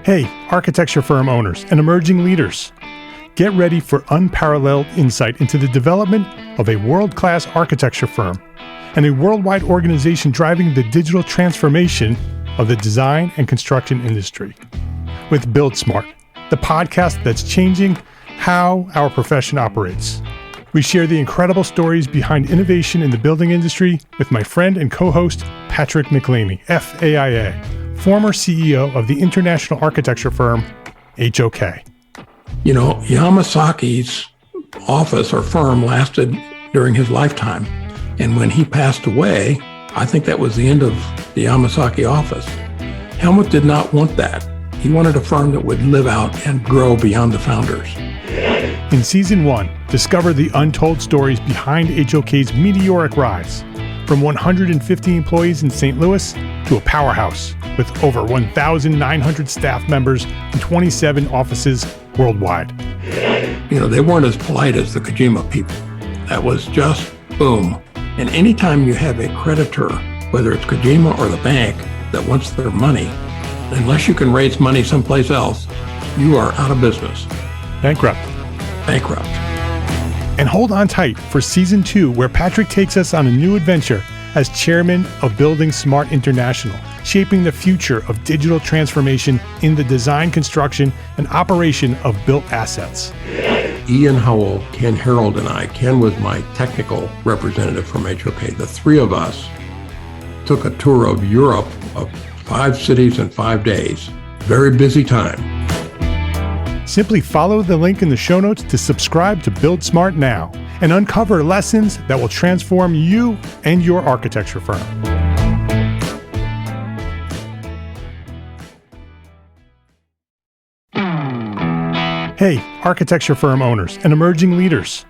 Hey, architecture firm owners and emerging leaders. Get ready for unparalleled insight into the development of a world-class architecture firm and a worldwide organization driving the digital transformation of the design and construction industry. With Build Smart, the podcast that's changing how our profession operates. We share the incredible stories behind innovation in the building industry with my friend and co-host, Patrick McLeamy, FAIA, former CEO of the international architecture firm, HOK. You know, Yamasaki's office or firm lasted during his lifetime. And when he passed away, I think that was the end of the Yamasaki office. Helmut did not want that. He wanted a firm that would live out and grow beyond the founders. In Season 1, discover the untold stories behind HOK's meteoric rise, from 150 employees in St. Louis to a powerhouse with over 1,900 staff members and 27 offices worldwide. You know, they weren't as polite as the Kojima people. That was just boom. And anytime you have a creditor, whether it's Kojima or the bank, that wants their money, unless you can raise money someplace else, you are out of business. Bankrupt. And hold on tight for Season 2, where Patrick takes us on a new adventure as chairman of Building Smart International, shaping the future of digital transformation in the design, construction, and operation of built assets. Ian Howell, Ken Harold, and I, Ken was my technical representative from HOK. The three of us took a tour of Europe of 5 cities in 5 days. Very busy time. Simply follow the link in the show notes to subscribe to Build Smart now and uncover lessons that will transform you and your architecture firm. Hey, architecture firm owners and emerging leaders.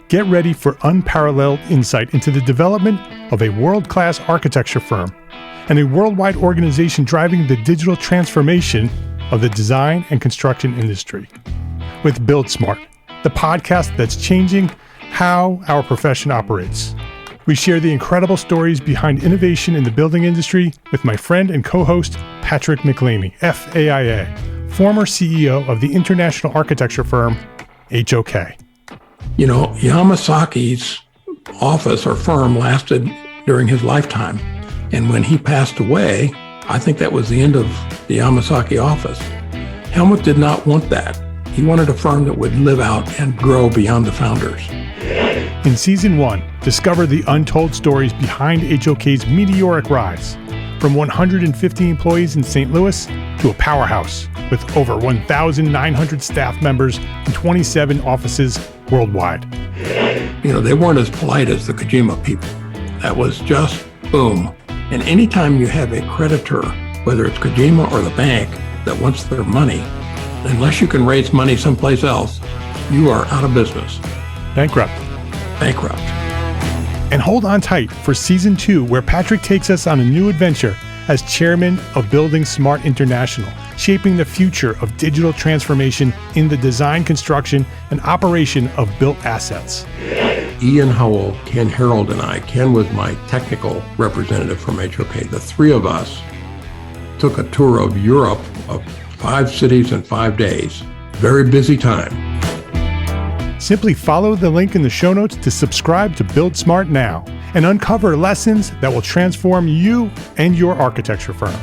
Get ready for unparalleled insight into the development of a world-class architecture firm and a worldwide organization driving the digital transformation of the design and construction industry. With Build Smart, the podcast that's changing how our profession operates. We share the incredible stories behind innovation in the building industry with my friend and co-host, Patrick McLeamy, FAIA, former CEO of the international architecture firm, HOK. You know, Yamasaki's office or firm lasted during his lifetime. And when he passed away, I think that was the end of the Yamasaki office. Helmut did not want that. He wanted a firm that would live out and grow beyond the founders. In Season 1, discover the untold stories behind HOK's meteoric rise, from 150 employees in St. Louis to a powerhouse with over 1,900 staff members and 27 offices worldwide. You know, they weren't as polite as the Kojima people. That was just boom. And anytime you have a creditor, whether it's Kojima or the bank, that wants their money, unless you can raise money someplace else, you are out of business. Bankrupt. And hold on tight for Season 2, where Patrick takes us on a new adventure as chairman of Building Smart International, shaping the future of digital transformation in the design, construction, and operation of built assets. Ian Howell, Ken Harold, and I, Ken was my technical representative from HOK. The three of us took a tour of Europe of 5 cities in 5 days. Very busy time. Simply follow the link in the show notes to subscribe to Build Smart now and uncover lessons that will transform you and your architecture firm.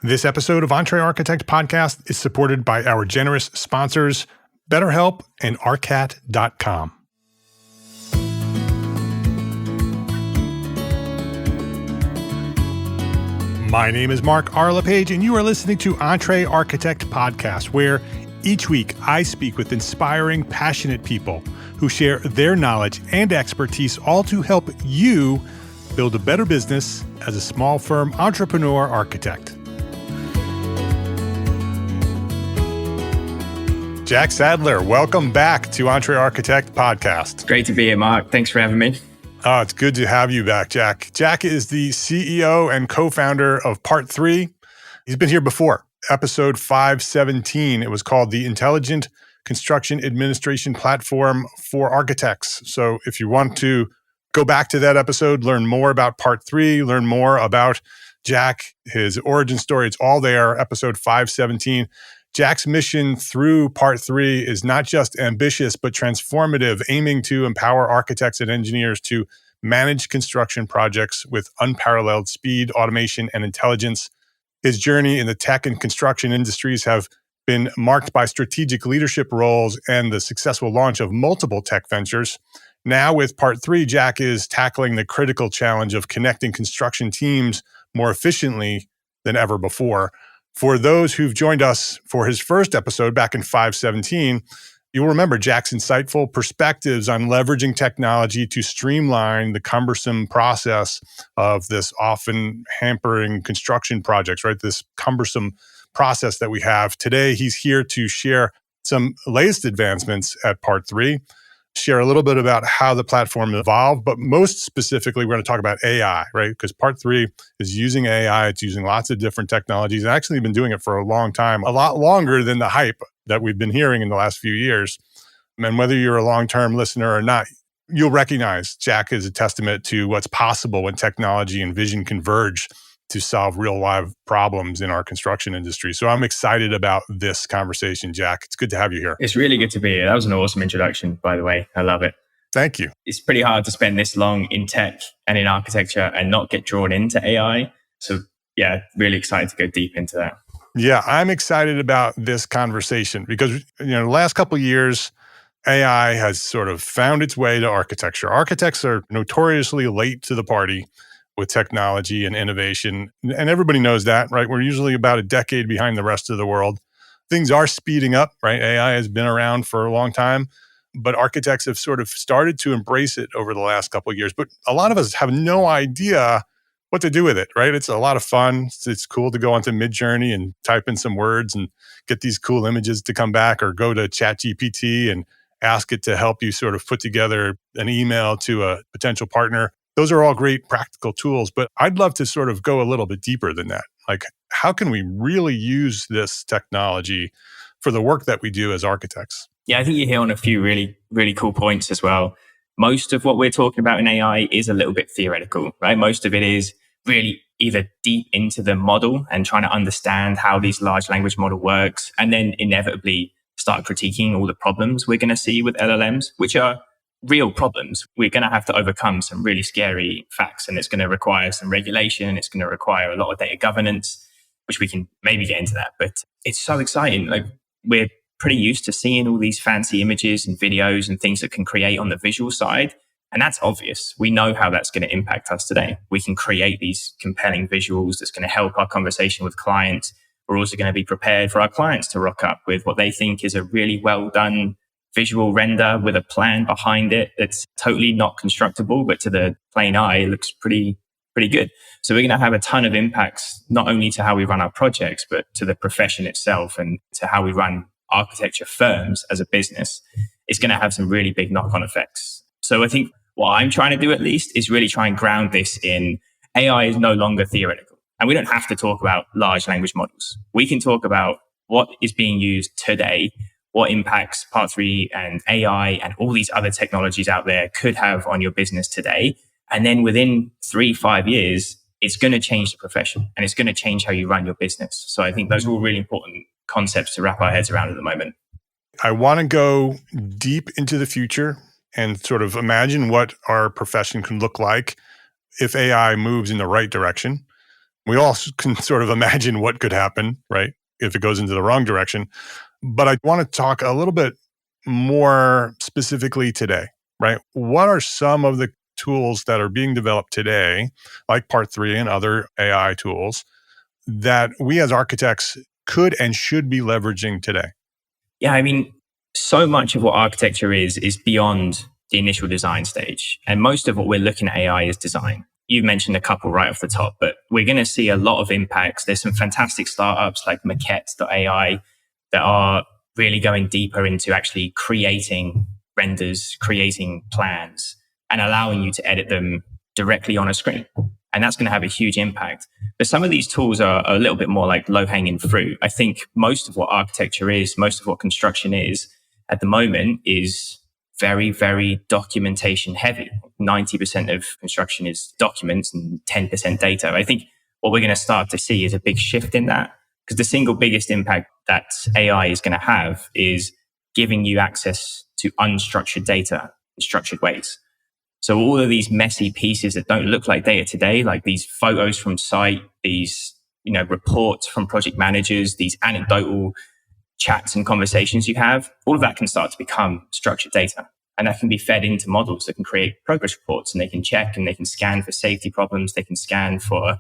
This episode of Entree Architect Podcast is supported by our generous sponsors, BetterHelp and arcat.com. My name is Mark R. LePage, and you are listening to Entree Architect Podcast, where each week I speak with inspiring, passionate people who share their knowledge and expertise, all to help you build a better business as a small firm entrepreneur architect. Jack Sadler, welcome back to Entree Architect Podcast. Great to be here, Mark. Thanks for having me. Oh, it's good to have you back, Jack. Jack is the CEO and co-founder of Part 3. He's been here before, episode 517. It was called the Intelligent Construction Administration Platform for Architects. So if you want to Go back to that episode, learn more about part 3, learn more about Jack, his origin story. It's all there, episode 517. Jack's mission through part 3 is not just ambitious, but transformative, aiming to empower architects and engineers to manage construction projects with unparalleled speed, automation, and intelligence. His journey in the tech and construction industries have been marked by strategic leadership roles and the successful launch of multiple tech ventures. Now with part 3, Jack is tackling the critical challenge of connecting construction teams more efficiently than ever before. For those who've joined us for his first episode back in 517, you'll remember Jack's insightful perspectives on leveraging technology to streamline the cumbersome process of this often hampering construction projects, right? This cumbersome process that we have. Today, he's here to share some latest advancements at part 3, share a little bit about how the platform evolved, but most specifically, we're going to talk about AI, right? Because part 3 is using AI. It's using lots of different technologies and actually been doing it for a long time, a lot longer than the hype that we've been hearing in the last few years. And whether you're a long-term listener or not, you'll recognize Jack is a testament to what's possible when technology and vision converge to solve real live problems in our construction industry. So I'm excited about this conversation, Jack. It's good to have you here. It's really good to be here. That was an awesome introduction, by the way. I love it. Thank you. It's pretty hard to spend this long in tech and in architecture and not get drawn into AI. So yeah, really excited to go deep into that. Yeah, I'm excited about this conversation because, the last couple of years, AI has sort of found its way to architecture. Architects are notoriously late to the party with technology and innovation. And everybody knows that, right? We're usually about a decade behind the rest of the world. Things are speeding up, right? AI has been around for a long time, but architects have sort of started to embrace it over the last couple of years. But a lot of us have no idea what to do with it, right? It's a lot of fun. It's cool to go onto Midjourney and type in some words and get these cool images to come back, or go to ChatGPT and ask it to help you sort of put together an email to a potential partner. Those are all great practical tools, but I'd love to sort of go a little bit deeper than that. Like, how can we really use this technology for the work that we do as architects? Yeah, I think you hit on a few really, really cool points as well. Most of what we're talking about in AI is a little bit theoretical, right? Most of it is really either deep into the model and trying to understand how these large language model works, and then inevitably start critiquing all the problems we're going to see with LLMs, which are real problems. We're going to have to overcome some really scary facts, and it's going to require some regulation. It's going to require a lot of data governance, which we can maybe get into that. But it's so exciting. Like, we're pretty used to seeing all these fancy images and videos and things that can create on the visual side. And that's obvious. We know how that's going to impact us today. We can create these compelling visuals that's going to help our conversation with clients. We're also going to be prepared for our clients to rock up with what they think is a really well done visual render with a plan behind it that's totally not constructible, but to the plain eye, it looks pretty good. So we're going to have a ton of impacts, not only to how we run our projects, but to the profession itself and to how we run architecture firms as a business. It's going to have some really big knock-on effects. So I think what I'm trying to do, at least, is really try and ground this in AI is no longer theoretical. And we don't have to talk about large language models. We can talk about what is being used today, what impacts Part 3 and AI and all these other technologies out there could have on your business today. And then within 3-5 years, it's going to change the profession and it's going to change how you run your business. So I think those are all really important concepts to wrap our heads around at the moment. I want to go deep into the future and sort of imagine what our profession can look like if AI moves in the right direction. We all can sort of imagine what could happen, right, if it goes into the wrong direction. But I want to talk a little bit more specifically today, right? What are some of the tools that are being developed today, like Part 3 and other AI tools, that we as architects could and should be leveraging today? Yeah, I mean, so much of what architecture is beyond the initial design stage. And most of what we're looking at AI is design. You mentioned a couple right off the top, but we're going to see a lot of impacts. There's some fantastic startups like maquette.ai that are really going deeper into actually creating renders, creating plans, and allowing you to edit them directly on a screen. And that's going to have a huge impact. But some of these tools are a little bit more like low-hanging fruit. I think most of what architecture is, most of what construction is at the moment is very, very documentation heavy. 90% of construction is documents and 10% data. I think what we're going to start to see is a big shift in that, because the single biggest impact that AI is going to have is giving you access to unstructured data in structured ways. So all of these messy pieces that don't look like data today, like these photos from site, these, reports from project managers, these anecdotal chats and conversations you have, all of that can start to become structured data. And that can be fed into models that can create progress reports, and they can check and they can scan for safety problems. They can scan for,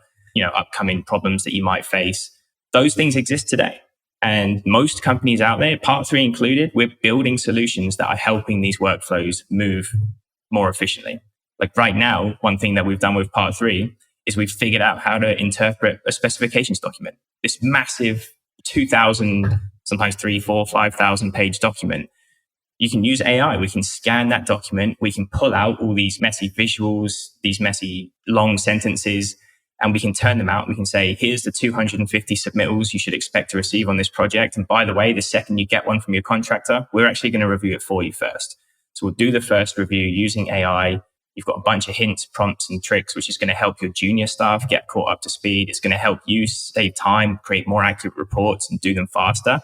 upcoming problems that you might face. Those things exist today. And most companies out there, Part 3 included, we're building solutions that are helping these workflows move more efficiently. Like right now, one thing that we've done with Part 3 is we've figured out how to interpret a specifications document. This massive 2,000, sometimes 3, 4, 5,000 page document. You can use AI. We can scan that document. We can pull out all these messy visuals, these messy long sentences, and we can turn them out. We can say, here's the 250 submittals you should expect to receive on this project. And by the way, the second you get one from your contractor, we're actually going to review it for you first. So we'll do the first review using AI. You've got a bunch of hints, prompts, and tricks, which is going to help your junior staff get caught up to speed. It's going to help you save time, create more accurate reports, and do them faster.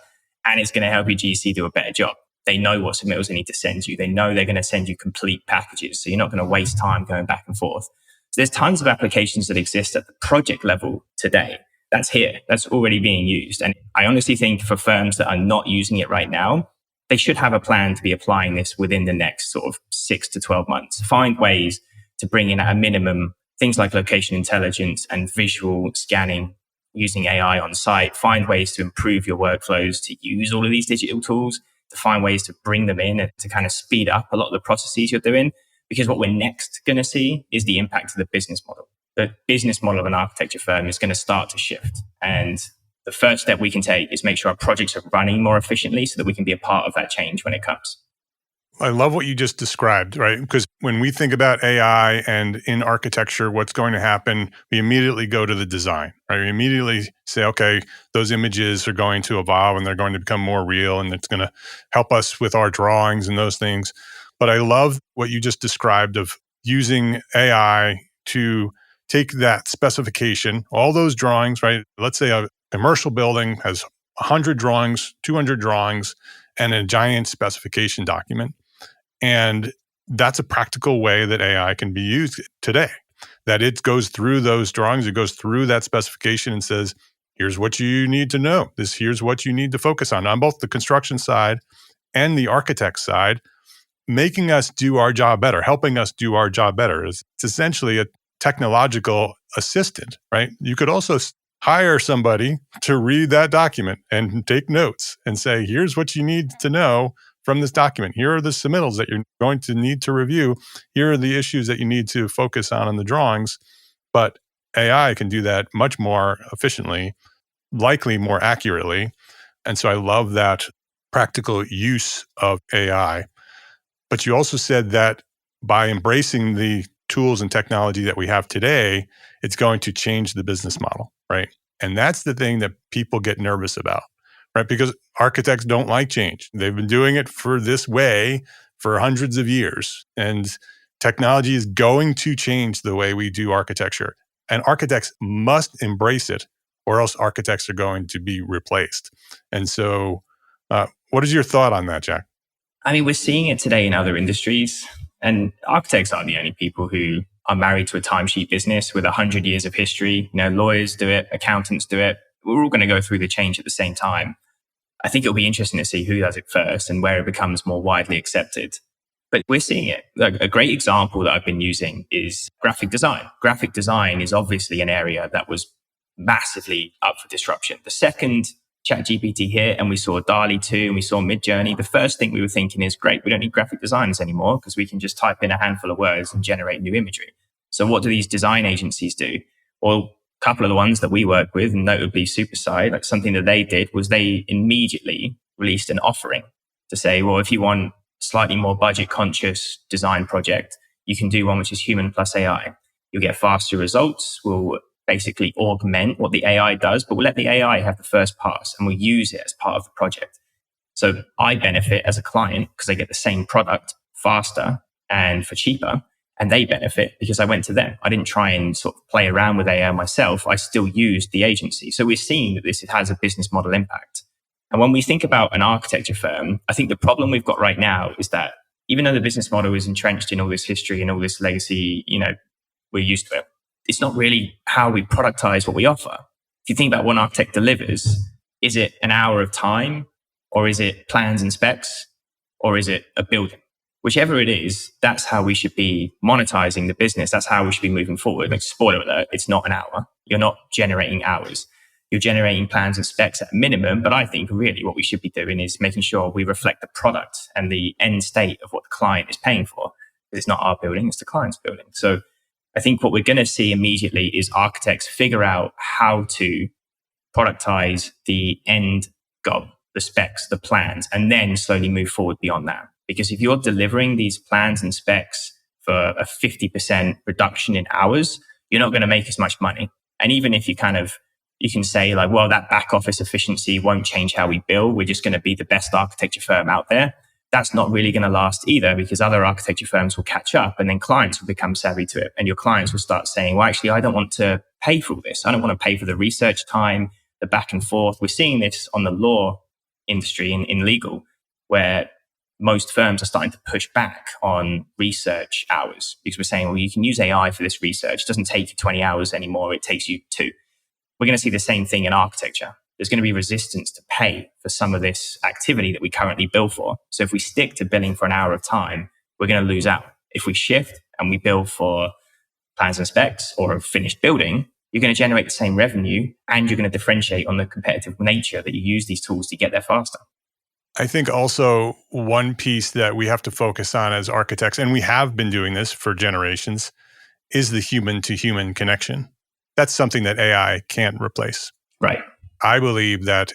And it's going to help your GC do a better job. They know what submittals they need to send you. They know they're going to send you complete packages. So you're not going to waste time going back and forth. So there's tons of applications that exist at the project level today. That's here. That's already being used. And I honestly think for firms that are not using it right now, they should have a plan to be applying this within the next sort of 6 to 12 months. Find ways to bring in at a minimum things like location intelligence and visual scanning using AI on site. Find ways to improve your workflows, to use all of these digital tools, to find ways to bring them in and to kind of speed up a lot of the processes you're doing. Because what we're next going to see is the impact of the business model. The business model of an architecture firm is going to start to shift. And the first step we can take is make sure our projects are running more efficiently so that we can be a part of that change when it comes. I love what you just described, right? Because when we think about AI and in architecture, what's going to happen, we immediately go to the design, right? We immediately say, okay, those images are going to evolve and they're going to become more real, and it's going to help us with our drawings and those things. But I love what you just described of using AI to take that specification, all those drawings, right? Let's say a commercial building has 100 drawings, 200 drawings, and a giant specification document. And that's a practical way that AI can be used today, that it goes through those drawings, it goes through that specification and says, here's what you need to know. Here's what you need to focus on both the construction side and the architect side, making us do our job better, helping us do our job better. It's essentially a technological assistant, right? You could also hire somebody to read that document and take notes and say, here's what you need to know from this document. Here are the submittals that you're going to need to review. Here are the issues that you need to focus on in the drawings. But AI can do that much more efficiently, likely more accurately. And so I love that practical use of AI. But you also said that by embracing the tools and technology that we have today, it's going to change the business model, right? And that's the thing that people get nervous about, right? Because architects don't like change. They've been doing it for this way for hundreds of years. And technology is going to change the way we do architecture. And architects must embrace it, or else architects are going to be replaced. And so what is your thought on that, Jack? I mean, we're seeing it today in other industries, and architects aren't the only people who are married to a timesheet business with 100 years of history. Lawyers do it, accountants do it. We're all going to go through the change at the same time. I think it'll be interesting to see who does it first and where it becomes more widely accepted. But we're seeing it. Like, a great example that I've been using is graphic design. Graphic design is obviously an area that was massively up for disruption. The second ChatGPT hit and we saw DALL-E 2 and we saw Midjourney, the first thing we were thinking is, great, we don't need graphic designers anymore because we can just type in a handful of words and generate new imagery. So what do these design agencies do? Well, a couple of the ones that we work with, and notably Superside, like something that they did was they immediately released an offering to say, well, if you want a slightly more budget conscious design project, you can do one which is human plus AI. You'll get faster results. We'll basically augment what the AI does, but we'll let the AI have the first pass and we'll use it as part of the project. So I benefit as a client because I get the same product faster and for cheaper. And they benefit because I went to them. I didn't try and sort of play around with AI myself. I still used the agency. So we're seeing that this has a business model impact. And when we think about an architecture firm, I think the problem we've got right now is that even though the business model is entrenched in all this history and all this legacy, we're used to it. It's not really how we productize what we offer. If you think about what an architect delivers, is it an hour of time, or is it plans and specs, or is it a building? Whichever it is, that's how we should be monetizing the business. That's how we should be moving forward. Like, spoiler alert, it's not an hour. You're not generating hours. You're generating plans and specs at a minimum. But I think really what we should be doing is making sure we reflect the product and the end state of what the client is paying for. Because it's not our building, it's the client's building. So I think what we're going to see immediately is architects figure out how to productize the end goal, the specs, the plans, and then slowly move forward beyond that. Because if you're delivering these plans and specs for a 50% reduction in hours, you're not going to make as much money. And even if you can say like, well, that back office efficiency won't change how we bill. We're just going to be the best architecture firm out there. That's not really going to last either, because other architecture firms will catch up and then clients will become savvy to it. And your clients will start saying, well, actually, I don't want to pay for all this. I don't want to pay for the research time, the back and forth. We're seeing this on the law industry in legal, where most firms are starting to push back on research hours because we're saying, well, you can use AI for this research. It doesn't take you 20 hours anymore. It takes you 2. We're going to see the same thing in architecture. There's going to be resistance to pay for some of this activity that we currently bill for. So if we stick to billing for an hour of time, we're going to lose out. If we shift and we bill for plans and specs or a finished building, you're going to generate the same revenue and you're going to differentiate on the competitive nature that you use these tools to get there faster. I think also one piece that we have to focus on as architects, and we have been doing this for generations, is the human to human connection. That's something that AI can't replace. Right. I believe that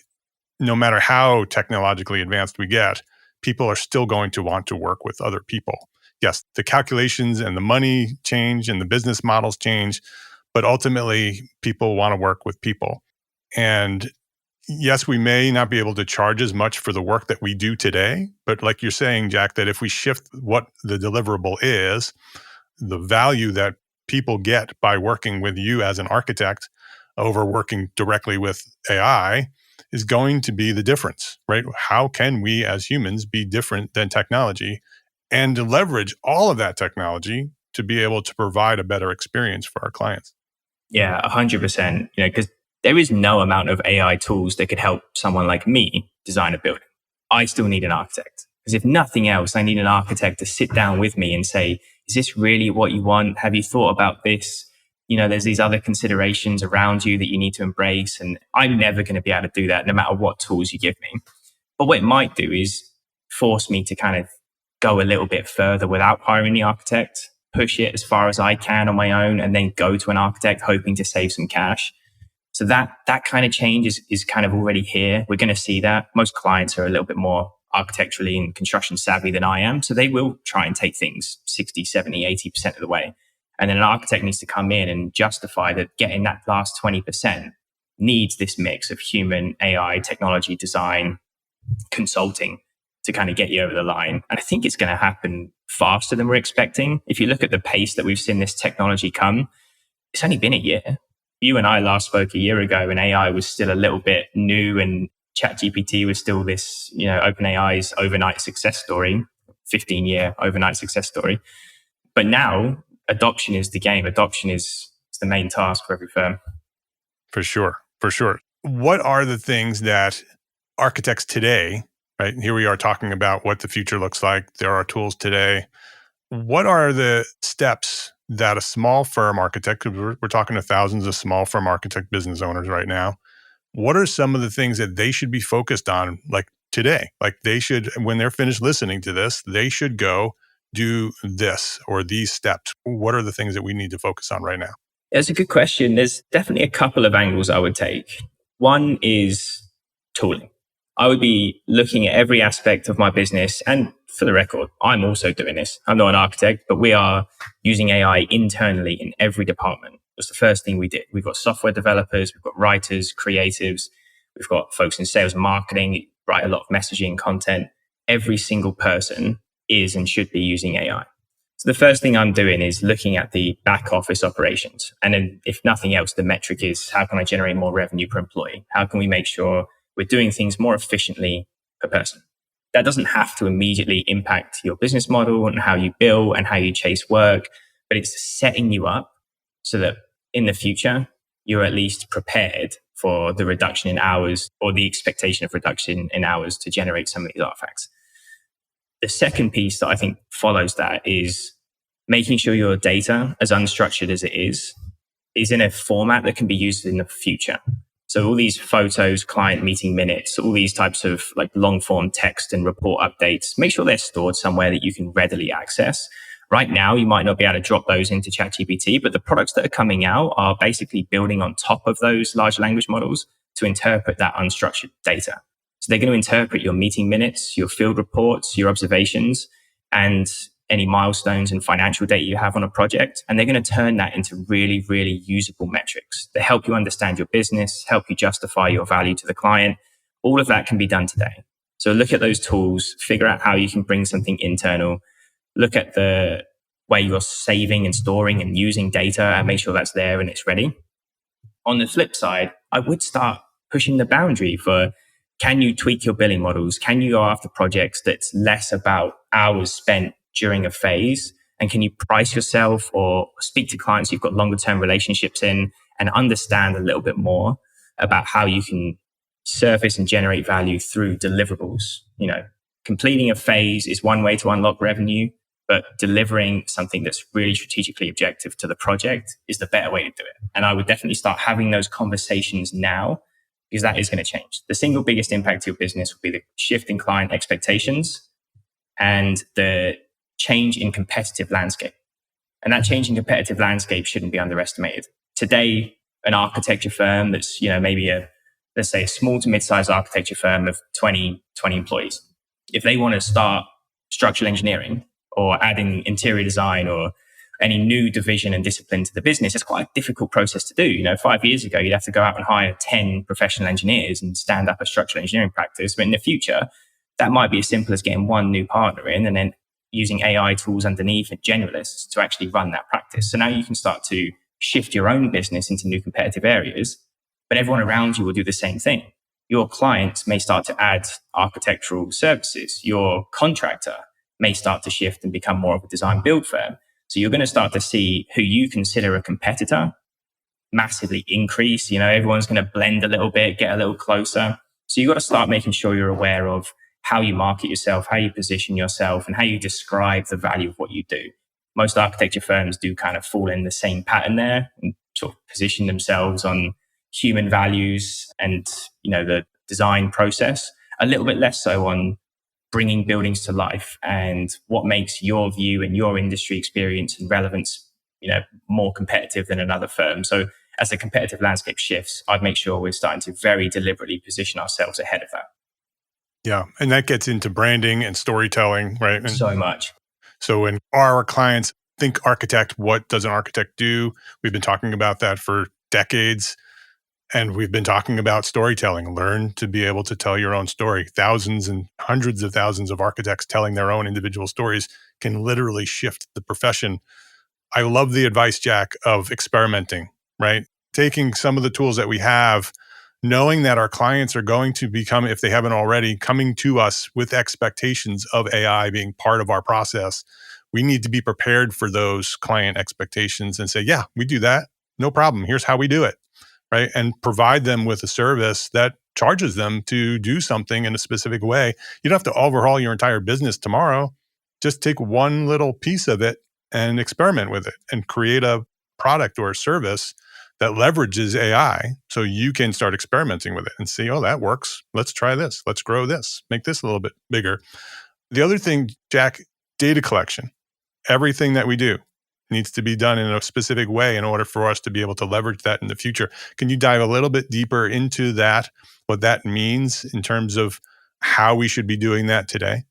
no matter how technologically advanced we get, people are still going to want to work with other people. Yes, the calculations and the money change and the business models change, but ultimately people want to work with people. And yes, we may not be able to charge as much for the work that we do today, but like you're saying, Jack, that if we shift what the deliverable is, the value that people get by working with you as an architect over working directly with AI is going to be the difference, right? How can we as humans be different than technology and to leverage all of that technology to be able to provide a better experience for our clients? Yeah, 100%. Because there is no amount of AI tools that could help someone like me design a building. I still need an architect. Because if nothing else, I need an architect to sit down with me and say, is this really what you want? Have you thought about this? There's these other considerations around you that you need to embrace. And I'm never going to be able to do that no matter what tools you give me. But what it might do is force me to kind of go a little bit further without hiring the architect, push it as far as I can on my own, and then go to an architect hoping to save some cash. So that kind of change is kind of already here. We're going to see that. Most clients are a little bit more architecturally and construction savvy than I am. So they will try and take things 60, 70, 80% of the way. And then an architect needs to come in and justify that getting that last 20% needs this mix of human, AI, technology, design, consulting to kind of get you over the line. And I think it's going to happen faster than we're expecting. If you look at the pace that we've seen this technology come, it's only been a year. You and I last spoke a year ago and AI was still a little bit new and ChatGPT was still this, OpenAI's overnight success story, 15-year overnight success story. But now adoption is the game. Adoption is the main task for every firm. For sure. What are the things that architects today, right? Here we are talking about what the future looks like. There are tools today. What are the steps that a small firm architect, because we're talking to thousands of small firm architect business owners right now, what are some of the things that they should be focused on like today? Like they should, when they're finished listening to this, they should go do this or these steps. What are the things that we need to focus on right now? That's a good question. There's definitely a couple of angles I would take. One is tooling. I would be looking at every aspect of my business. And for the record, I'm also doing this. I'm not an architect, but we are using AI internally in every department. It was the first thing we did. We've got software developers, we've got writers, creatives, we've got folks in sales and marketing, write a lot of messaging content. Every single person is and should be using AI. So the first thing I'm doing is looking at the back office operations. And then if nothing else, the metric is how can I generate more revenue per employee? How can we make sure we're doing things more efficiently per person? That doesn't have to immediately impact your business model and how you bill and how you chase work, but it's setting you up so that in the future, you're at least prepared for the reduction in hours or the expectation of reduction in hours to generate some of these artifacts. The second piece that I think follows that is making sure your data, as unstructured as it is in a format that can be used in the future. So all these photos, client meeting minutes, all these types of like long form text and report updates, make sure they're stored somewhere that you can readily access. Right now, you might not be able to drop those into ChatGPT, but the products that are coming out are basically building on top of those large language models to interpret that unstructured data. So they're going to interpret your meeting minutes, your field reports, your observations, and any milestones and financial data you have on a project. And they're going to turn that into really, really usable metrics that help you understand your business, help you justify your value to the client. All of that can be done today. So look at those tools, figure out how you can bring something internal, look at the way you're saving and storing and using data and make sure that's there and it's ready. On the flip side, I would start pushing the boundary for, can you tweak your billing models? Can you go after projects that's less about hours spent during a phase? And can you price yourself or speak to clients you've got longer term relationships in and understand a little bit more about how you can surface and generate value through deliverables? You know, completing a phase is one way to unlock revenue, but delivering something that's really strategically objective to the project is the better way to do it. And I would definitely start having those conversations now, because that is going to change. The single biggest impact to your business will be the shift in client expectations and the change in competitive landscape. And that change in competitive landscape shouldn't be underestimated. Today, an architecture firm that's, maybe let's say a small to mid-sized architecture firm of 20 employees, if they want to start structural engineering or adding interior design or any new division and discipline to the business, it's quite a difficult process to do. 5 years ago, you'd have to go out and hire 10 professional engineers and stand up a structural engineering practice. But in the future, that might be as simple as getting one new partner in and then using AI tools underneath and generalists to actually run that practice. So now you can start to shift your own business into new competitive areas, but everyone around you will do the same thing. Your clients may start to add architectural services. Your contractor may start to shift and become more of a design build firm. So you're going to start to see who you consider a competitor massively increase. Everyone's going to blend a little bit, get a little closer. So you've got to start making sure you're aware of how you market yourself, how you position yourself, and how you describe the value of what you do. Most architecture firms do kind of fall in the same pattern there and sort of position themselves on human values and, the design process, a little bit less so on bringing buildings to life and what makes your view and your industry experience and relevance, more competitive than another firm. So as the competitive landscape shifts, I'd make sure we're starting to very deliberately position ourselves ahead of that. Yeah. And that gets into branding and storytelling, right? And so much. So when our clients think architect, what does an architect do? We've been talking about that for decades. And we've been talking about storytelling. Learn to be able to tell your own story. Thousands and hundreds of thousands of architects telling their own individual stories can literally shift the profession. I love the advice, Jack, of experimenting, right? Taking some of the tools that we have, knowing that our clients are going to become, if they haven't already, coming to us with expectations of AI being part of our process. We need to be prepared for those client expectations and say, yeah, we do that. No problem. Here's how we do it. Right? And provide them with a service that charges them to do something in a specific way. You don't have to overhaul your entire business tomorrow. Just take one little piece of it and experiment with it and create a product or a service that leverages AI so you can start experimenting with it and see, oh, that works. Let's try this. Let's grow this. Make this a little bit bigger. The other thing, Jack, data collection. Everything that we do needs to be done in a specific way in order for us to be able to leverage that in the future. Can you dive a little bit deeper into that, what that means in terms of how we should be doing that today?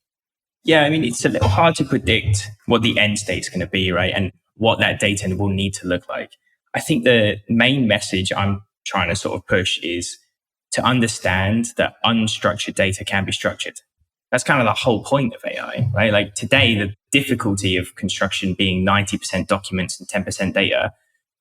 Yeah, it's a little hard to predict what the end state's going to be, right? And what that data will need to look like. I think the main message I'm trying to sort of push is to understand that unstructured data can be structured. That's kind of the whole point of AI, right? Like today, the difficulty of construction being 90% documents and 10% data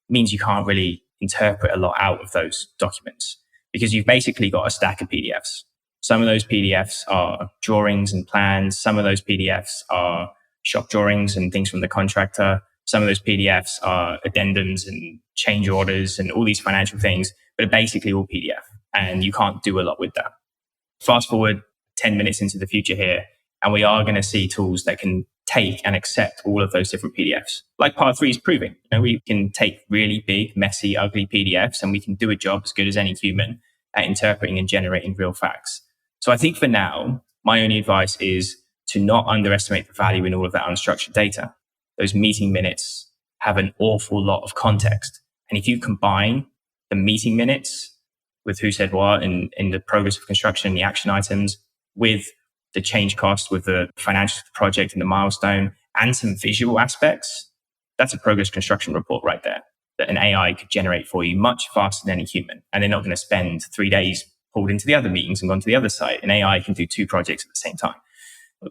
means you can't really interpret a lot out of those documents because you've basically got a stack of PDFs. Some of those PDFs are drawings and plans. Some of those PDFs are shop drawings and things from the contractor. Some of those PDFs are addendums and change orders and all these financial things, but are basically all PDF. And you can't do a lot with that. Fast forward 10 minutes into the future here, and we are going to see tools that can take and accept all of those different PDFs. Like Part 3 is proving. We can take really big, messy, ugly PDFs, and we can do a job as good as any human at interpreting and generating real facts. So I think for now, my only advice is to not underestimate the value in all of that unstructured data. Those meeting minutes have an awful lot of context. And if you combine the meeting minutes with who said what in the progress of construction, the action items, with the change cost, with the financials of the project and the milestone, and some visual aspects, that's a progress construction report right there that an AI could generate for you much faster than a human. And they're not going to spend 3 days pulled into the other meetings and gone to the other site. An AI can do 2 projects at the same time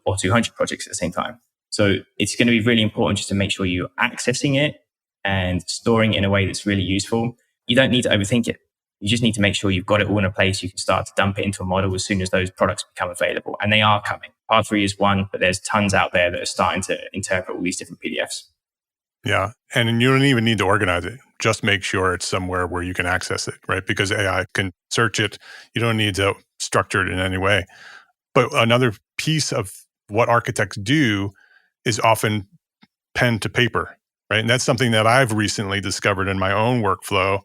or 200 projects at the same time. So it's going to be really important just to make sure you're accessing it and storing it in a way that's really useful. You don't need to overthink it. You just need to make sure you've got it all in a place. You can start to dump it into a model as soon as those products become available. And they are coming. Part 3 is one, but there's tons out there that are starting to interpret all these different PDFs. Yeah. And you don't even need to organize it. Just make sure it's somewhere where you can access it, right? Because AI can search it. You don't need to structure it in any way. But another piece of what architects do is often pen to paper, right? And that's something that I've recently discovered in my own workflow,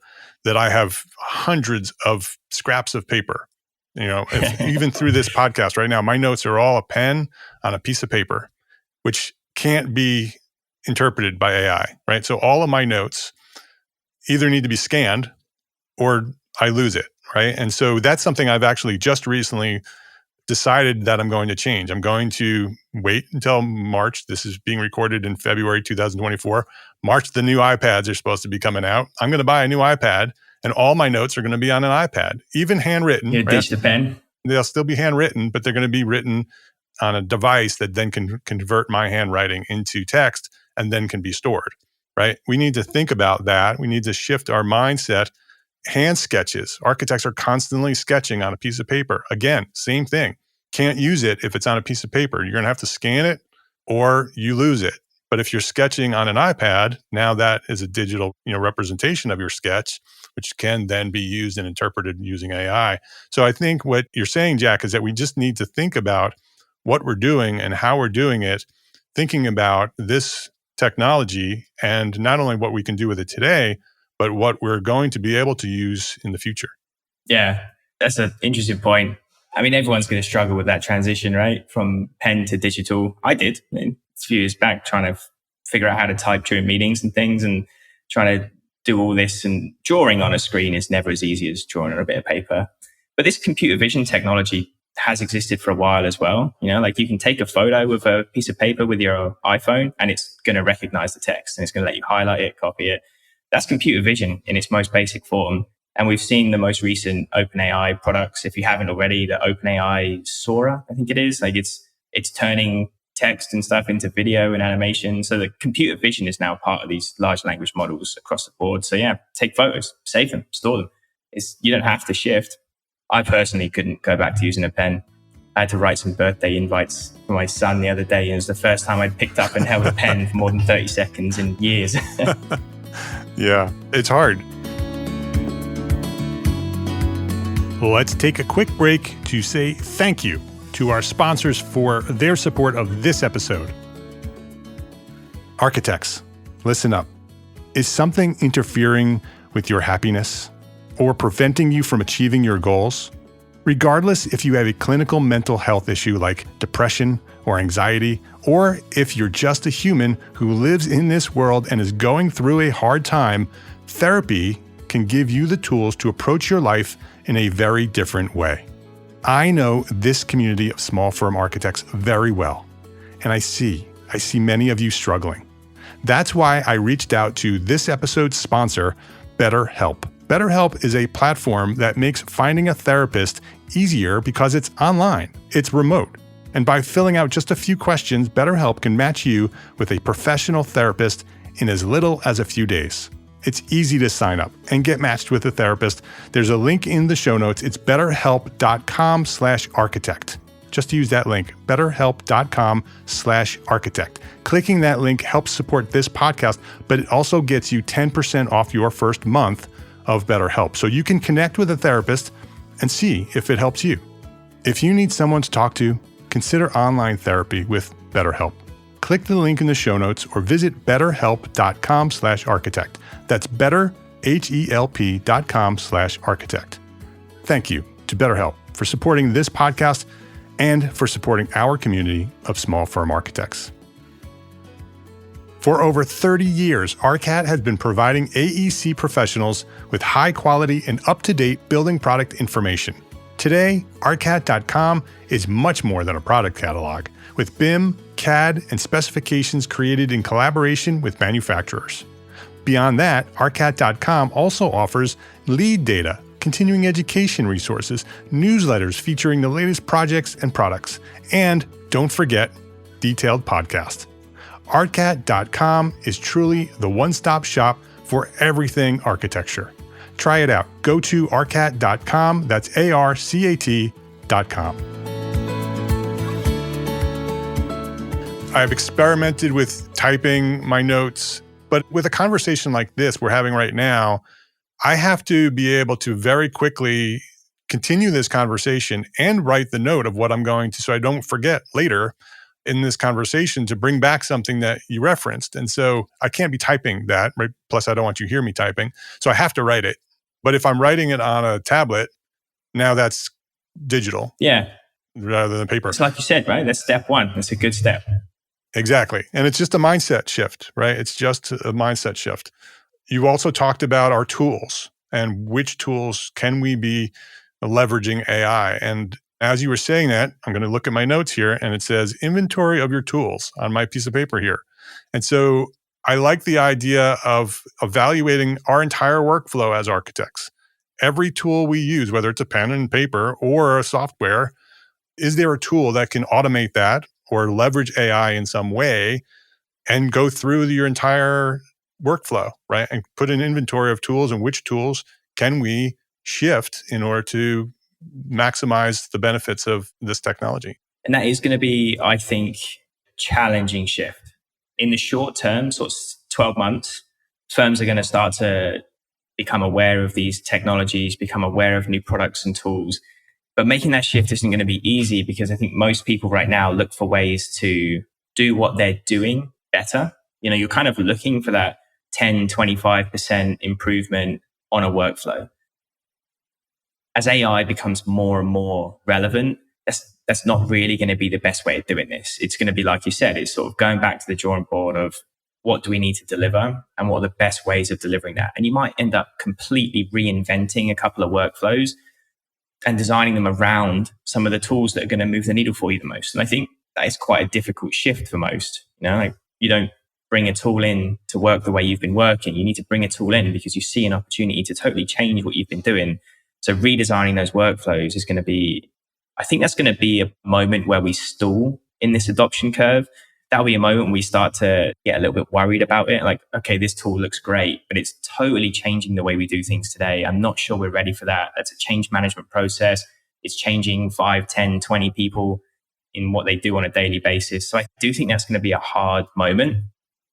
that I have hundreds of scraps of paper. Even through this podcast right now, my notes are all a pen on a piece of paper, which can't be interpreted by AI, right? So all of my notes either need to be scanned or I lose it, right? And so that's something I've actually just recently decided that I'm going to change. I'm going to wait until March. This is being recorded in February 2024. March, the new iPads are supposed to be coming out. I'm going to buy a new iPad, and all my notes are going to be on an iPad, even handwritten. You ditch the pen? They'll still be handwritten, but they're going to be written on a device that then can convert my handwriting into text and then can be stored, right? We need to think about that. We need to shift our mindset. Hand sketches. Architects are constantly sketching on a piece of paper. Again, same thing. Can't use it if it's on a piece of paper. You're going to have to scan it or you lose it. But if you're sketching on an iPad, now that is a digital, representation of your sketch, which can then be used and interpreted using AI. So I think what you're saying, Jack, is that we just need to think about what we're doing and how we're doing it, thinking about this technology and not only what we can do with it today, but what we're going to be able to use in the future. Yeah, that's an interesting point. I mean, everyone's going to struggle with that transition, right? From pen to digital. I did a few years back, trying to figure out how to type during meetings and things and trying to do all this. And drawing on a screen is never as easy as drawing on a bit of paper. But this computer vision technology has existed for a while as well. Like you can take a photo with a piece of paper with your iPhone and it's going to recognize the text and it's going to let you highlight it, copy it. That's computer vision in its most basic form. And we've seen the most recent OpenAI products. If you haven't already, the OpenAI Sora, I think it is. Like it's turning text and stuff into video and animation. So the computer vision is now part of these large language models across the board. So yeah, take photos, save them, store them. You don't have to shift. I personally couldn't go back to using a pen. I had to write some birthday invites for my son the other day. And it was the first time I'd picked up and held a pen for more than 30 seconds in years. Yeah, it's hard. Let's take a quick break to say thank you to our sponsors for their support of this episode. Architects, listen up. Is something interfering with your happiness or preventing you from achieving your goals? Regardless if you have a clinical mental health issue like depression or anxiety, or if you're just a human who lives in this world and is going through a hard time, therapy can give you the tools to approach your life in a very different way. I know this community of small firm architects very well, and I see many of you struggling. That's why I reached out to this episode's sponsor, BetterHelp. BetterHelp is a platform that makes finding a therapist easier because it's online, it's remote, And by filling out just a few questions, BetterHelp can match you with a professional therapist in as little as a few days. It's easy to sign up and get matched with a therapist. There's a link in the show notes. It's betterhelp.com/architect. Just use that link, betterhelp.com/architect. Clicking that link helps support this podcast, but it also gets you 10% off your first month of BetterHelp. So you can connect with a therapist and see if it helps you. If you need someone to talk to, consider online therapy with BetterHelp. Click the link in the show notes or visit betterhelp.com/architect. That's betterhelp.com/architect. Thank you to BetterHelp for supporting this podcast and for supporting our community of small firm architects. For over 30 years, ARCAT has been providing AEC professionals with high quality and up-to-date building product information. Today, ARCAT.com is much more than a product catalog, with BIM, CAD, and specifications created in collaboration with manufacturers. Beyond that, ARCAT.com also offers lead data, continuing education resources, newsletters featuring the latest projects and products, and don't forget, detailed podcasts. ARCAT.com is truly the one-stop shop for everything architecture. Try it out. Go to arcat.com. That's ARCAT.com. I've experimented with typing my notes, but with a conversation like this we're having right now, I have to be able to very quickly continue this conversation and write the note of what I'm going to, so I don't forget later in this conversation to bring back something that you referenced. And so I can't be typing that, right? Plus, I don't want you to hear me typing. So I have to write it. But if I'm writing it on a tablet, now that's digital. Yeah. Rather than paper. It's like you said, right? That's step one. That's a good step. Exactly. And it's just a mindset shift, right? It's just a mindset shift. You also talked about our tools and which tools can we be leveraging AI. And as you were saying that, I'm going to look at my notes here and it says inventory of your tools on my piece of paper here. And so I like the idea of evaluating our entire workflow as architects. Every tool we use, whether it's a pen and paper or a software, is there a tool that can automate that or leverage AI in some way and go through your entire workflow, right? And put an inventory of tools and which tools can we shift in order to maximize the benefits of this technology. And that is going to be, I think, challenging shift. In the short term, sort of 12 months, firms are going to start to become aware of these technologies, become aware of new products and tools. But making that shift isn't going to be easy because I think most people right now look for ways to do what they're doing better. You know, you're kind of looking for that 10, 25% improvement on a workflow. As AI becomes more and more relevant, that's not really going to be the best way of doing this. It's going to be, like you said, it's sort of going back to the drawing board of what do we need to deliver and what are the best ways of delivering that. And you might end up completely reinventing a couple of workflows and designing them around some of the tools that are going to move the needle for you the most. And I think that is quite a difficult shift for most. You know, like you don't bring a tool in to work the way you've been working. You need to bring a tool in because you see an opportunity to totally change what you've been doing. So redesigning those workflows is going to be, I think that's going to be a moment where we stall in this adoption curve. That'll be a moment when we start to get a little bit worried about it. Like, okay, this tool looks great, but it's totally changing the way we do things today. I'm not sure we're ready for that. That's a change management process. It's changing 5, 10, 20 people in what they do on a daily basis. So I do think that's going to be a hard moment,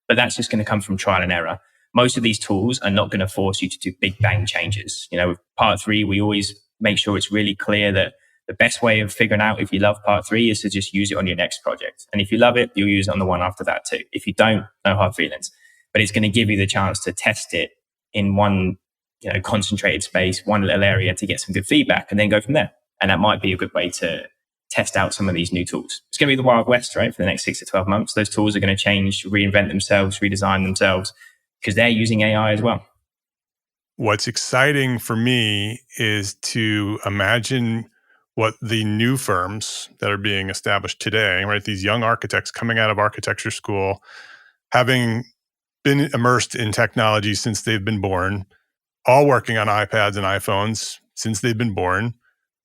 but that's just going to come from trial and error. Most of these tools are not going to force you to do big bang changes. You know, with part 3, we always make sure it's really clear that the best way of figuring out if you love part 3 is to just use it on your next project. And if you love it, you'll use it on the one after that too. If you don't, no hard feelings. But it's going to give you the chance to test it in one, concentrated space, one little area to get some good feedback and then go from there. And that might be a good way to test out some of these new tools. It's going to be the Wild West, right? For the next 6 to 12 months, those tools are going to change, reinvent themselves, redesign themselves because they're using AI as well. What's exciting for me is to imagine what the new firms that are being established today, right? These young architects coming out of architecture school, having been immersed in technology since they've been born, all working on iPads and iPhones since they've been born.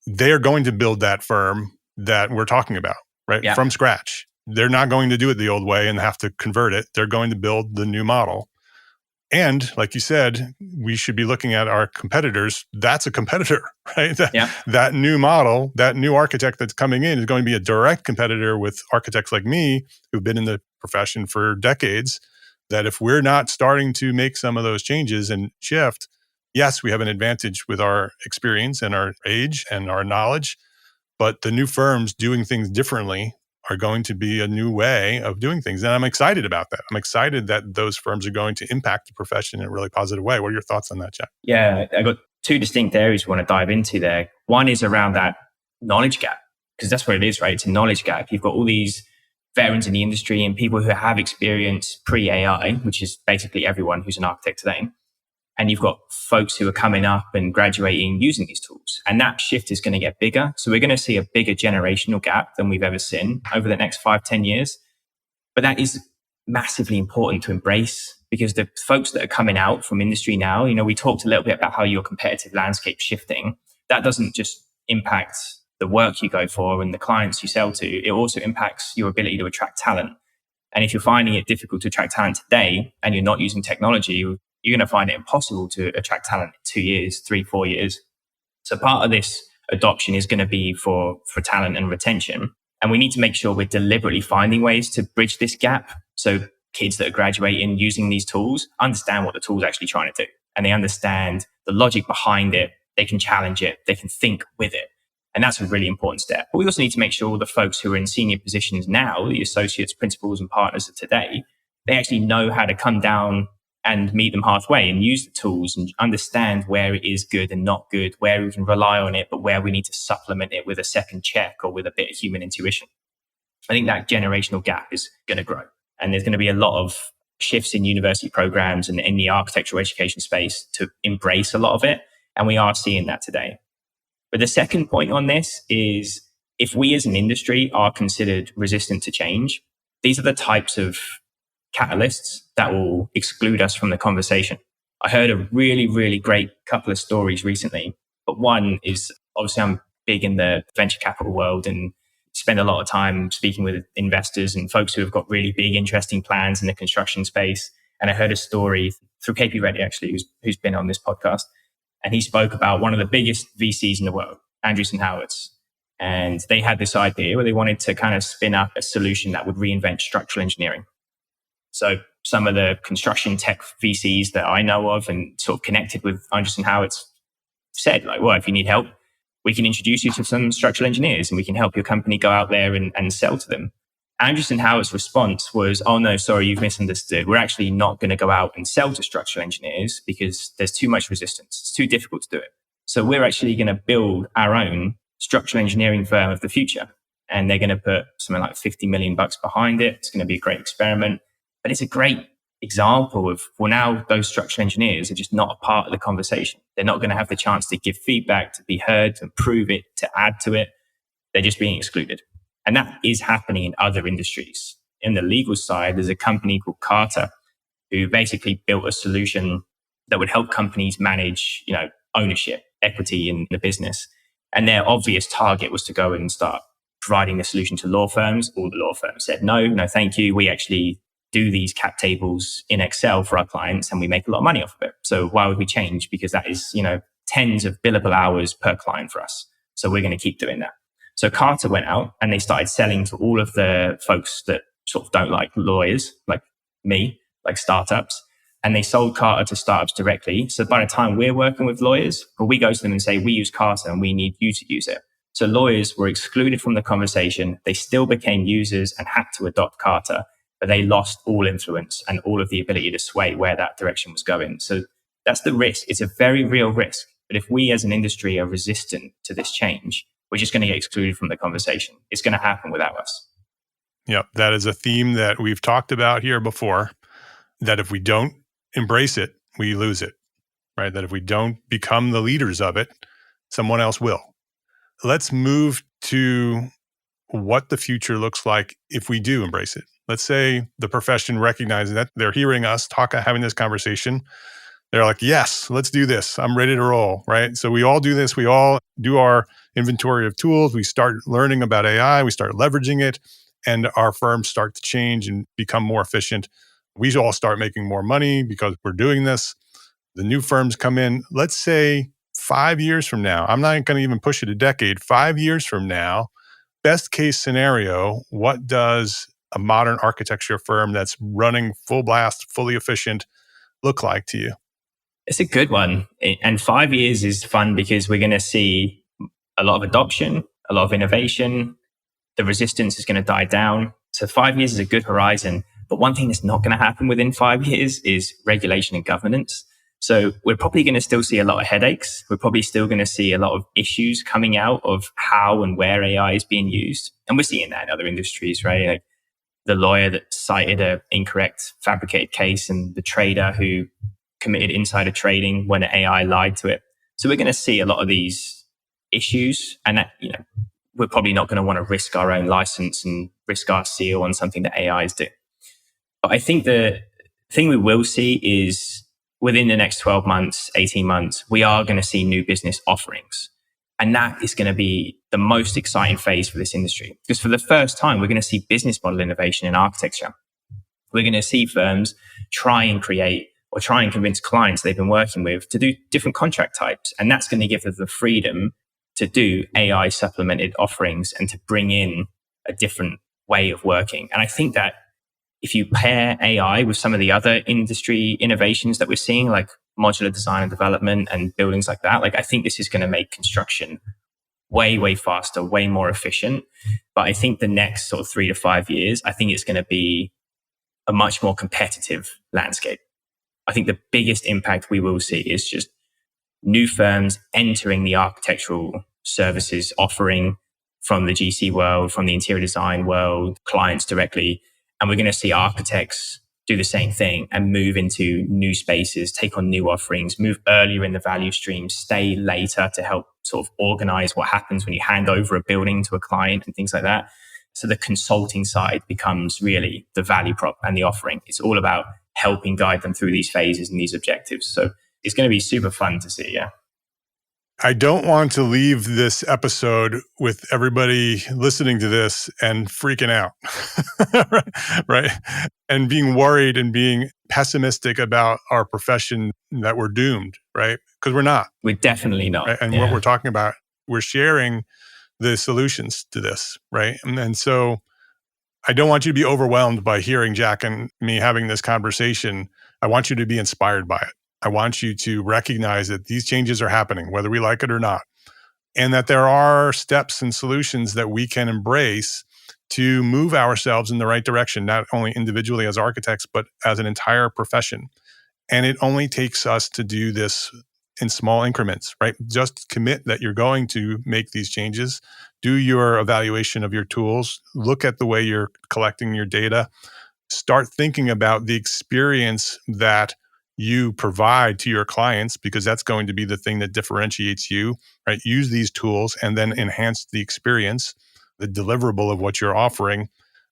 They're going to build that firm that we're talking about. right? Yeah. From scratch. They're not going to do it the old way and have to convert it. They're going to build the new model. And like you said, we should be looking at our competitors. That's a competitor, right? That new model, that new architect that's coming in is going to be a direct competitor with architects like me who've been in the profession for decades, that if we're not starting to make some of those changes and shift, yes, we have an advantage with our experience and our age and our knowledge, but the new firms doing things differently are going to be a new way of doing things. And I'm excited about that. I'm excited that those firms are going to impact the profession in a really positive way. What are your thoughts on that, Jack? Yeah, I got two distinct areas we want to dive into there. One is around that knowledge gap, because that's what it is, right? It's a knowledge gap. You've got all these veterans in the industry and people who have experience pre-AI, which is basically everyone who's an architect today. And you've got folks who are coming up and graduating using these tools. And that shift is going to get bigger. So we're going to see a bigger generational gap than we've ever seen over the next 5-10 years. But that is massively important to embrace, because the folks that are coming out from industry now, we talked a little bit about how your competitive landscape shifting. That doesn't just impact the work you go for and the clients you sell to. It also impacts your ability to attract talent. And if you're finding it difficult to attract talent today and you're not using technology, you're going to find it impossible to attract talent in 2 years, 3-4 years. So part of this adoption is going to be for talent and retention. And we need to make sure we're deliberately finding ways to bridge this gap. So kids that are graduating using these tools understand what the tool is actually trying to do. And they understand the logic behind it. They can challenge it. They can think with it. And that's a really important step. But we also need to make sure the folks who are in senior positions now, the associates, principals, and partners of today, they actually know how to come down and meet them halfway and use the tools and understand where it is good and not good, where we can rely on it, but where we need to supplement it with a second check or with a bit of human intuition. I think that generational gap is going to grow. And there's going to be a lot of shifts in university programs and in the architectural education space to embrace a lot of it. And we are seeing that today. But the second point on this is, if we as an industry are considered resistant to change, these are the types of catalysts that will exclude us from the conversation. I heard a really, really great couple of stories recently, but one is, obviously I'm big in the venture capital world and spend a lot of time speaking with investors and folks who have got really big, interesting plans in the construction space. And I heard a story through KP Reddy, actually, who's been on this podcast. And he spoke about one of the biggest VCs in the world, Andreessen Horowitz. And they had this idea where they wanted to kind of spin up a solution that would reinvent structural engineering. So some of the construction tech VCs that I know of and sort of connected with Andreessen Horowitz said, like, well, if you need help, we can introduce you to some structural engineers and we can help your company go out there and sell to them. Andreessen Horowitz' response was, oh no, sorry, you've misunderstood. We're actually not going to go out and sell to structural engineers because there's too much resistance. It's too difficult to do it. So we're actually going to build our own structural engineering firm of the future. And they're going to put something like $50 million behind it. It's going to be a great experiment. But it's a great example of, well, now those structural engineers are just not a part of the conversation. They're not going to have the chance to give feedback, to be heard, to improve it, to add to it. They're just being excluded. And that is happening in other industries. In the legal side, there's a company called Carter who basically built a solution that would help companies manage, ownership, equity in the business. And their obvious target was to go and start providing the solution to law firms. All the law firms said, no, thank you. We actually do these cap tables in Excel for our clients and we make a lot of money off of it. So why would we change? Because that is, tens of billable hours per client for us. So we're going to keep doing that. So Carter went out and they started selling to all of the folks that sort of don't like lawyers, like me, like startups. And they sold Carter to startups directly. So by the time we're working with lawyers, we go to them and say, we use Carter and we need you to use it. So lawyers were excluded from the conversation. They still became users and had to adopt Carter, but they lost all influence and all of the ability to sway where that direction was going. So that's the risk. It's a very real risk. But if we as an industry are resistant to this change, we're just going to get excluded from the conversation. It's going to happen without us. Yep. That is a theme that we've talked about here before, that if we don't embrace it, we lose it, right? That if we don't become the leaders of it, someone else will. Let's move to what the future looks like if we do embrace it. Let's say the profession recognizes that, they're hearing us having this conversation. They're like, yes, let's do this. I'm ready to roll, right? So we all do this. We all do our inventory of tools. We start learning about AI, we start leveraging it, and our firms start to change and become more efficient. We all start making more money because we're doing this. The new firms come in, let's say 5 years from now. I'm not going to even push it a decade. 5 years from now, best case scenario, what does a modern architecture firm that's running full blast, fully efficient look like to you? It's a good one. And 5 years is fun because we're going to see a lot of adoption, a lot of innovation. The resistance is going to die down. So 5 years is a good horizon. But one thing that's not going to happen within 5 years is regulation and governance. So we're probably going to still see a lot of headaches. We're probably still going to see a lot of issues coming out of how and where AI is being used. And we're seeing that in other industries, right? Like the lawyer that cited an incorrect fabricated case and the trader who committed insider trading when AI lied to it. So we're going to see a lot of these issues, and that, we're probably not going to want to risk our own license and risk our seal on something that AIs do. But I think the thing we will see is within the next 12 months, 18 months, we are going to see new business offerings. And that is going to be the most exciting phase for this industry. Because for the first time, we're going to see business model innovation in architecture. We're going to see firms try and create or try and convince clients they've been working with to do different contract types. And that's going to give them the freedom to do AI supplemented offerings and to bring in a different way of working. And I think that if you pair AI with some of the other industry innovations that we're seeing, like modular design and development and buildings like that, I think this is going to make construction way, way faster, way more efficient. But I think the next sort of 3 to 5 years, I think it's going to be a much more competitive landscape. I think the biggest impact we will see is just new firms entering the architectural services offering from the GC world, from the interior design world, clients directly. And we're going to see architects do the same thing and move into new spaces, take on new offerings, move earlier in the value stream, stay later to help sort of organize what happens when you hand over a building to a client and things like that. So the consulting side becomes really the value prop and the offering. It's all about helping guide them through these phases and these objectives. So it's going to be super fun to see. Yeah. I don't want to leave this episode with everybody listening to this and freaking out, right? And being worried and being pessimistic about our profession, that we're doomed, right? Because we're not. We're definitely not. Right? And what we're talking about, we're sharing the solutions to this, right? And so I don't want you to be overwhelmed by hearing Jack and me having this conversation. I want you to be inspired by it. I want you to recognize that these changes are happening, whether we like it or not, and that there are steps and solutions that we can embrace to move ourselves in the right direction, not only individually as architects, but as an entire profession. And it only takes us to do this in small increments, right? Just commit that you're going to make these changes, do your evaluation of your tools, look at the way you're collecting your data, start thinking about the experience that you provide to your clients, because that's going to be the thing that differentiates you, right? Use these tools and then enhance the experience, the deliverable of what you're offering,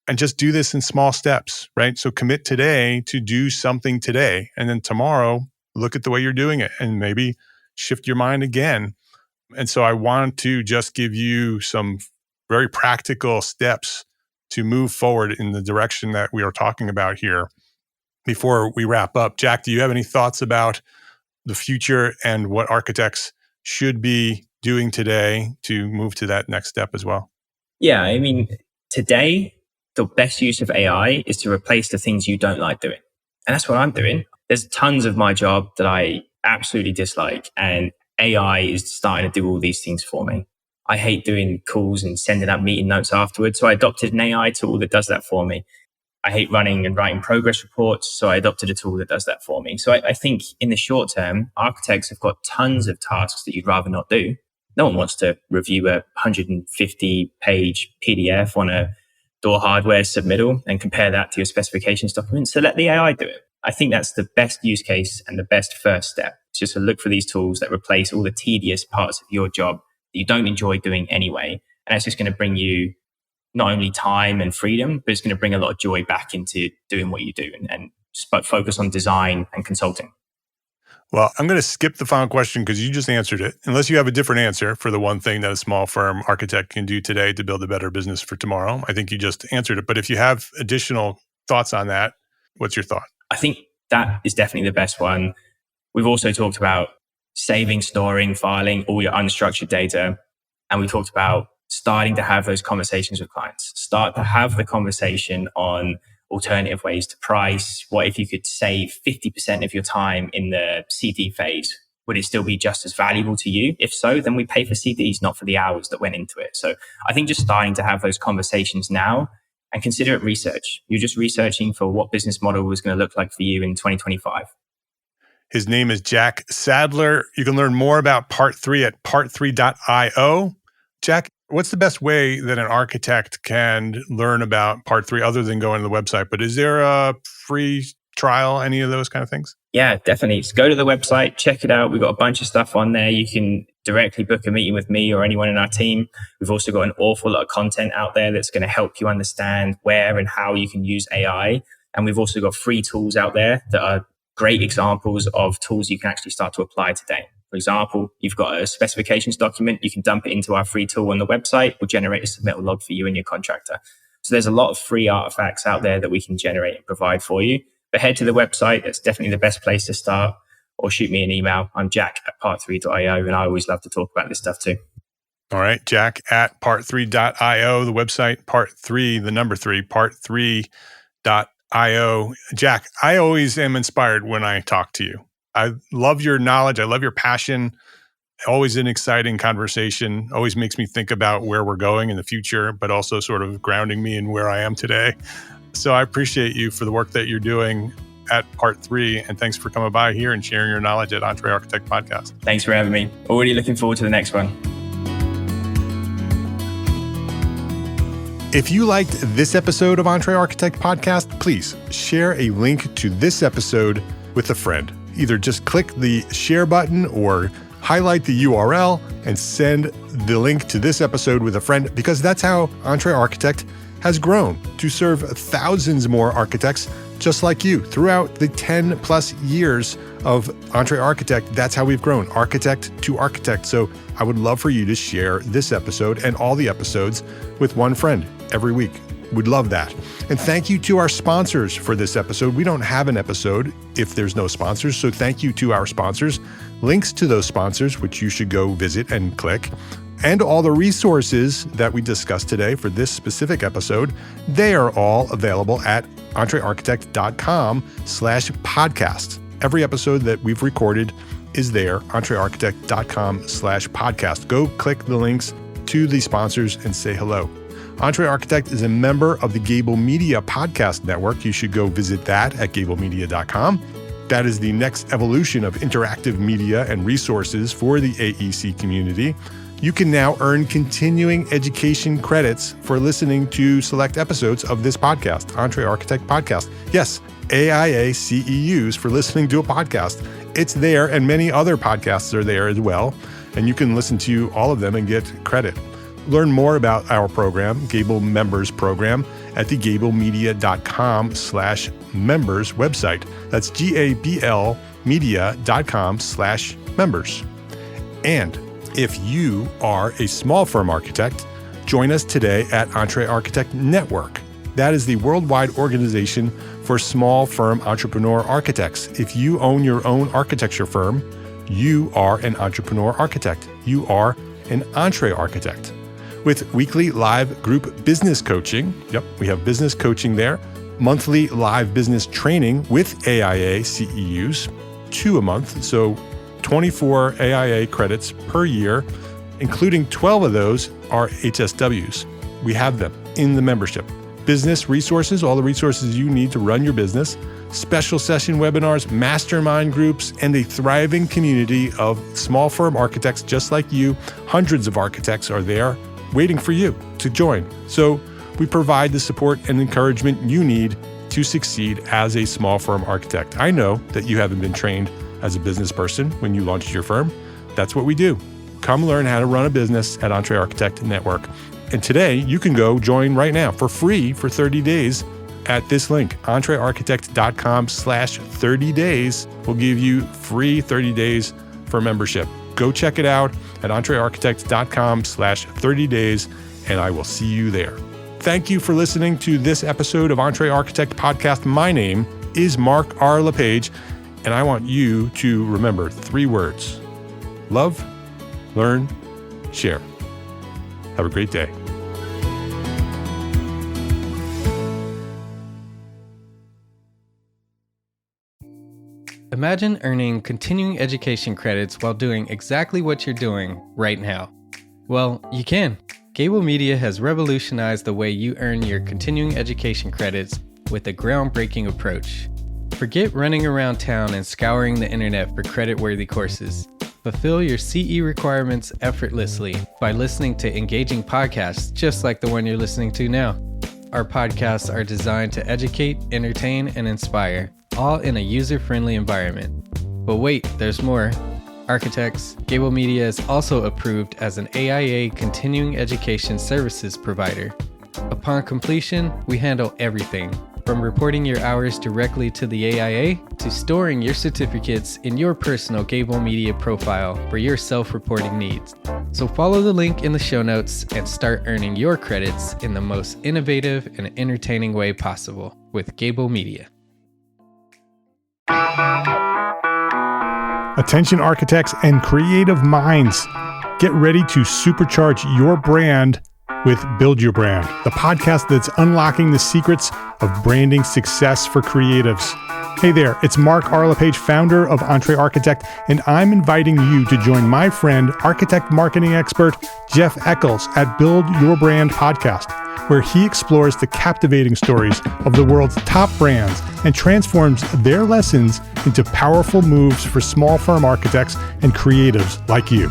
and just do this in small steps, right? So commit today to do something today, and then tomorrow, look at the way you're doing it and maybe shift your mind again. And so I want to just give you some very practical steps to move forward in the direction that we are talking about here. Before we wrap up, Jack, do you have any thoughts about the future and what architects should be doing today to move to that next step as well? Yeah, I mean, today, the best use of AI is to replace the things you don't like doing. And that's what I'm doing. There's tons of my job that I absolutely dislike, and AI is starting to do all these things for me. I hate doing calls and sending out meeting notes afterwards, so I adopted an AI tool that does that for me. I hate running and writing progress reports, so I adopted a tool that does that for me. So I think in the short term, architects have got tons of tasks that you'd rather not do. No one wants to review a 150-page PDF on a door hardware submittal and compare that to your specifications document. So let the AI do it. I think that's the best use case and the best first step. It's just to look for these tools that replace all the tedious parts of your job that you don't enjoy doing anyway. And that's just going to bring you not only time and freedom, but it's going to bring a lot of joy back into doing what you do and focus on design and consulting. Well, I'm going to skip the final question because you just answered it. Unless you have a different answer for the one thing that a small firm architect can do today to build a better business for tomorrow. I think you just answered it. But if you have additional thoughts on that, what's your thought? I think that is definitely the best one. We've also talked about saving, storing, filing all your unstructured data. And we talked about starting to have those conversations with clients. Start to have the conversation on alternative ways to price. What if you could save 50% of your time in the CD phase? Would it still be just as valuable to you? If so, then we pay for CDs, not for the hours that went into it. So I think just starting to have those conversations now and consider it research. You're just researching for what business model was going to look like for you in 2025. His name is Jack Sadler. You can learn more about Part 3 at part3.io. Jack, what's the best way that an architect can learn about Part 3 other than going to the website? But is there a free trial, any of those kind of things? Yeah, definitely. Just go to the website, check it out. We've got a bunch of stuff on there. You can directly book a meeting with me or anyone in our team. We've also got an awful lot of content out there that's going to help you understand where and how you can use AI. And we've also got free tools out there that are great examples of tools you can actually start to apply today. For example, you've got a specifications document. You can dump it into our free tool on the website. We'll generate a submittal log for you and your contractor. So there's a lot of free artifacts out there that we can generate and provide for you. But head to the website. That's definitely the best place to start. Or shoot me an email. I'm Jack at part3.io, and I always love to talk about this stuff too. All right, Jack at part3.io, the website, part3, the number 3, part3.io. Jack, I always am inspired when I talk to you. I love your knowledge. I love your passion. Always an exciting conversation. Always makes me think about where we're going in the future, but also sort of grounding me in where I am today. So I appreciate you for the work that you're doing at Part 3, and thanks for coming by here and sharing your knowledge at Entre Architect Podcast. Thanks for having me. Already looking forward to the next one. If you liked this episode of Entre Architect Podcast, please share a link to this episode with a friend. Either just click the share button or highlight the URL and send the link to this episode with a friend, because that's how Entre Architect has grown to serve thousands more architects just like you throughout the 10 plus years of Entre Architect. That's how we've grown, architect to architect. So I would love for you to share this episode and all the episodes with one friend every week. Would love that. And thank you to our sponsors for this episode. We don't have an episode if there's no sponsors. So thank you to our sponsors. Links to those sponsors, which you should go visit and click, and all the resources that we discussed today for this specific episode, they are all available at entrearchitect.com/podcast. Every episode that we've recorded is there, entrearchitect.com/podcast. Go click the links to the sponsors and say hello. Entre Architect is a member of the Gable Media Podcast Network. You should go visit that at gablemedia.com. That is the next evolution of interactive media and resources for the AEC community. You can now earn continuing education credits for listening to select episodes of this podcast, Entre Architect Podcast. Yes, AIA CEUs for listening to a podcast. It's there, and many other podcasts are there as well, and you can listen to all of them and get credit. Learn more about our program, Gable Members Program, at the gablemedia.com/members website. That's GABL media.com/members. And if you are a small firm architect, join us today at Entre Architect Network. That is the worldwide organization for small firm entrepreneur architects. If you own your own architecture firm, you are an entrepreneur architect. You are an Entre Architect. With weekly live group business coaching, we have business coaching there, monthly live business training with AIA CEUs, 2 a month, so 24 AIA credits per year, including 12 of those are HSWs. We have them in the membership. Business resources, all the resources you need to run your business, special session webinars, mastermind groups, and a thriving community of small firm architects just like you. Hundreds of architects are there waiting for you to join. So we provide the support and encouragement you need to succeed as a small firm architect. I know that you haven't been trained as a business person when you launched your firm. That's what we do. Come learn how to run a business at Entre Architect Network. And today you can go join right now for free for 30 days at this link, entrearchitect.com/30 days will give you free 30 days for membership. Go check it out at entrearchitect.com/30 days, and I will see you there. Thank you for listening to this episode of Entre Architect Podcast. My name is Mark R. LePage, and I want you to remember 3 words: love, learn, share. Have a great day. Imagine earning continuing education credits while doing exactly what you're doing right now. Well, you can. Gable Media has revolutionized the way you earn your continuing education credits with a groundbreaking approach. Forget running around town and scouring the internet for credit-worthy courses. Fulfill your CE requirements effortlessly by listening to engaging podcasts just like the one you're listening to now. Our podcasts are designed to educate, entertain, and inspire, all in a user-friendly environment. But wait, there's more. Architects, Gable Media is also approved as an AIA continuing education services provider. Upon completion, we handle everything, from reporting your hours directly to the AIA to storing your certificates in your personal Gable Media profile for your self-reporting needs. So follow the link in the show notes and start earning your credits in the most innovative and entertaining way possible with Gable Media. Attention architects and creative minds, get ready to supercharge your brand with Build Your Brand, the podcast that's unlocking the secrets of branding success for creatives. Hey there, it's Mark R. LePage, founder of Entre Architect, and I'm inviting you to join my friend, architect marketing expert Jeff Eccles at Build Your Brand podcast, where he explores the captivating stories of the world's top brands and transforms their lessons into powerful moves for small firm architects and creatives like you.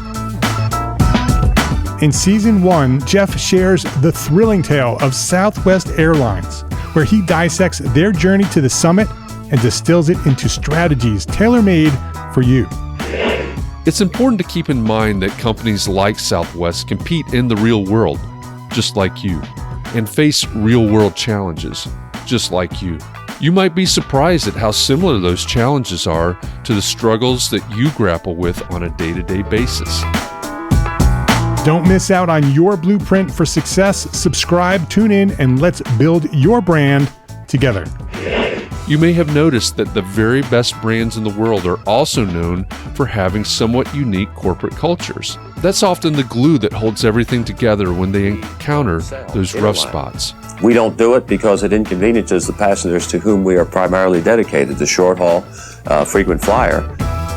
In Season 1, Jeff shares the thrilling tale of Southwest Airlines, where he dissects their journey to the summit and distills it into strategies tailor-made for you. It's important to keep in mind that companies like Southwest compete in the real world, just like you, and face real-world challenges, just like you. You might be surprised at how similar those challenges are to the struggles that you grapple with on a day-to-day basis. Don't miss out on your blueprint for success. Subscribe, tune in, and let's build your brand together. You may have noticed that the very best brands in the world are also known for having somewhat unique corporate cultures. That's often the glue that holds everything together when they encounter those rough spots. We don't do it because it inconveniences the passengers to whom we are primarily dedicated, the short haul, frequent flyer.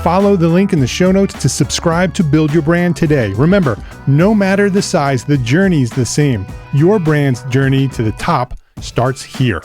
Follow the link in the show notes to subscribe to Build Your Brand today. Remember, no matter the size, the journey's the same. Your brand's journey to the top starts here.